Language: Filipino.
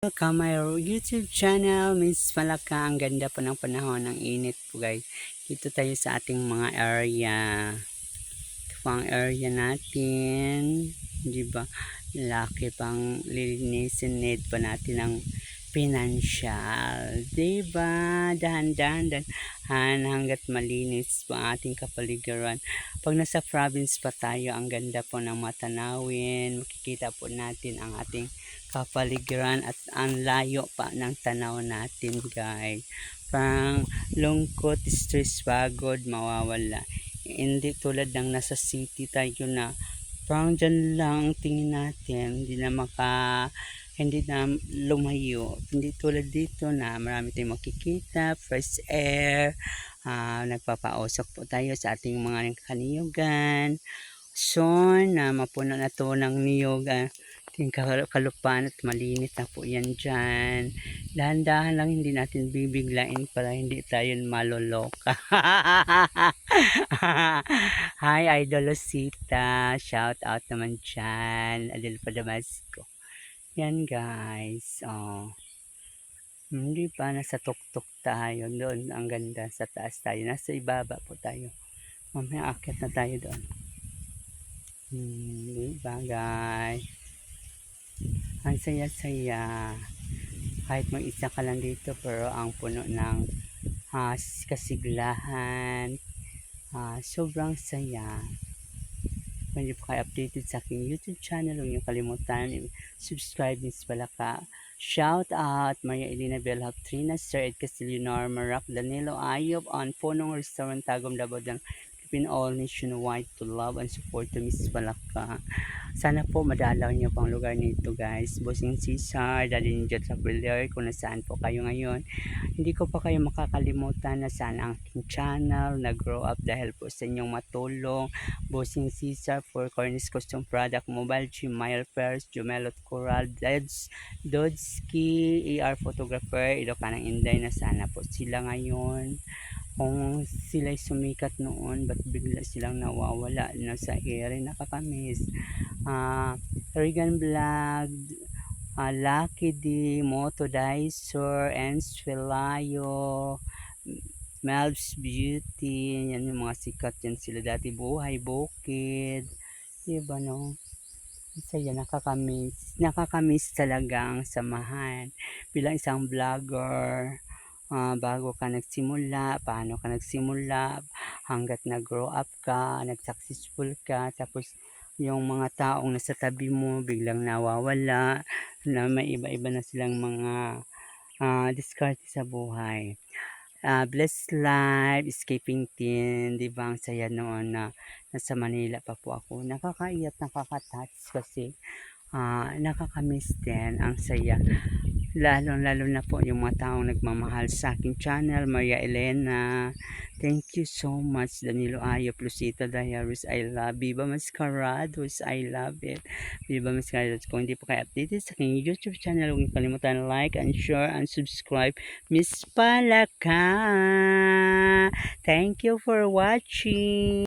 Welcome my YouTube channel, Miss Malaka. Ang ganda po ng panahon, ng init po guys. Dito tayo sa ating mga area. Ito po ang area natin. Di ba? Laki pang lilinisin, need pa natin ng financial. Di ba? Dahan-dahan hanggat malinis po ang ating kapaligiran. Pag nasa province pa tayo, ang ganda po ng matanawin. Makikita po natin ang ating kapaligiran at ang layo pa ng tanaw natin guys. Parang lungkot, stress, pagod, mawawala. Hindi tulad ng nasa city tayo na parang dyan lang ang tingin natin, hindi na lumayo. Hindi tulad dito na marami tayong makikita, fresh air, nagpapausok po tayo sa ating mga kaniyugan. Soon na mapuno na to ng niyog ating kalupaan at malinis na po yan dyan. Dahan-dahan lang, hindi natin bibiglain para hindi tayo maloloka. Hi Idol Rosita, shout out naman dyan, Adel Padamasco. Yan guys, hindi pa, nasa tuktok tayo doon, ang ganda. Sa taas tayo, nasa ibaba po tayo, mamaya akit na tayo doon. Diba guys, ang saya-saya kahit mag-isa ka lang dito, pero ang puno ng kasiglahan, sobrang saya. Kung hindi po kayo updated sa aking YouTube channel, huwag niyo kalimutan subscribe. Miss Malaka, shout out Maria Elena Belhap, Trina, Sir Ed Castillo, Norma Rock, Danilo Ayop, on Ponong Restaurant, Tagum, Davao ng Keeping all nationwide to love and support to Miss Malaka. Sana po madalaw niyo pang lugar nito guys. Bossing Cesar, Daddy Ninja Traveler, kung nasaan po kayo ngayon. Hindi ko pa kayo makakalimutan na sana ang aking channel nag-grow up dahil po sa inyong matulong. Bossing Cesar for Cornish Custom Product, Mobile G, Mile Pairs, Jumelot Coral, Dodski, AR Photographer, Ilocanang Inday, na sana po sila ngayon. Kung sila'y sumikat noon, ba't bigla silang nawawala na sa ere, nakakamiss. Regan Vlog, Lucky D, Moto Dicer, Ensvelayo, Melv's Beauty, yan yung mga sikat yan sila dati. Buhay Bukid, diba no? Saya, nakakamiss talaga ang samahan bilang isang vlogger. Bago ka nagsimula, paano ka nagsimula, hanggat nag-grow up ka, nag-successful ka, tapos yung mga taong nasa tabi mo biglang nawawala, na may iba-iba na silang mga diskarte sa buhay. Blessed Life, Escaping Teen, di ba ang saya noon na nasa Manila pa po ako. Nakakaiyak, nakaka-touch kasi nakakamiss din, ang saya. Lalo na po yung mga taong nagmamahal sa aking channel. Maria Elena, thank you so much. Danilo Ayo, Lucita Diaries, I love. Viva Mascarados, I love it. Viva Mascarados. Kung hindi po kayo updated sa aking YouTube channel, huwag niyo kalimutan like and share and subscribe. Miss Palaka, thank you for watching.